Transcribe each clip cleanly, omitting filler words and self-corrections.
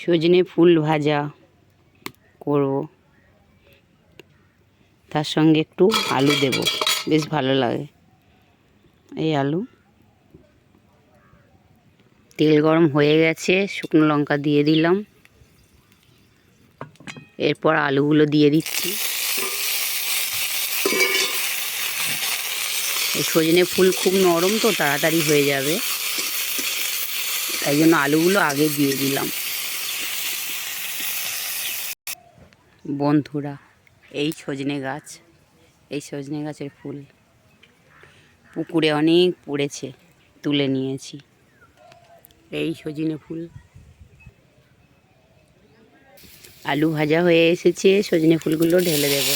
সজনে ফুল ভাজা করব, তার সঙ্গে একটু আলু দেব, বেশ ভালো লাগে। এই আলু, তেল গরম হয়ে গেছে, শুকনো লঙ্কা দিয়ে দিলাম, এরপর আলুগুলো দিয়ে দিচ্ছি। এই সজনে ফুল খুব নরম তো, তাড়াতাড়ি হয়ে যাবে, তাই জন্য আলুগুলো আগে দিয়ে দিলাম। বন্ধুরা, এই সজনে গাছ, এই সজনে গাছের ফুল পুকুরে অনেক পড়েছে, তুলে নিয়েছি। এই সজনে ফুল, আলু ভাজা হয়ে এসেছে, সজনে ফুলগুলো ঢেলে দেব।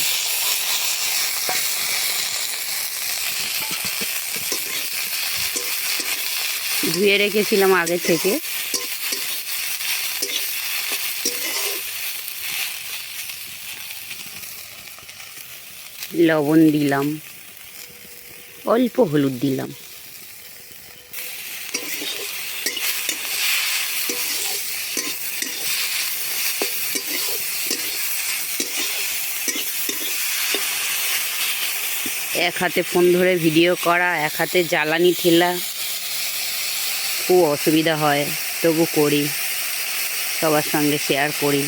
ধুয়ে রেখেছিলাম আগে থেকে। লবণ দিলাম, অল্প হলুদ দিলাম, এক হাতে ফোন ধরে ভিডিও করা, এক হাতে জ্বালানি ঠেলা, খুব অসুবিধা হয়, তবু করি, সবার সঙ্গে শেয়ার করি।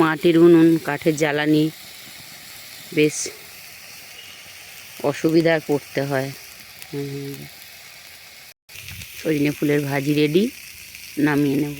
মাটির উনুন, কাঠের জ্বালানি, বেশ অসুবিধায় পড়তে হয়। সজনে ফুলের ভাজি রেডি, নামিয়ে নেব।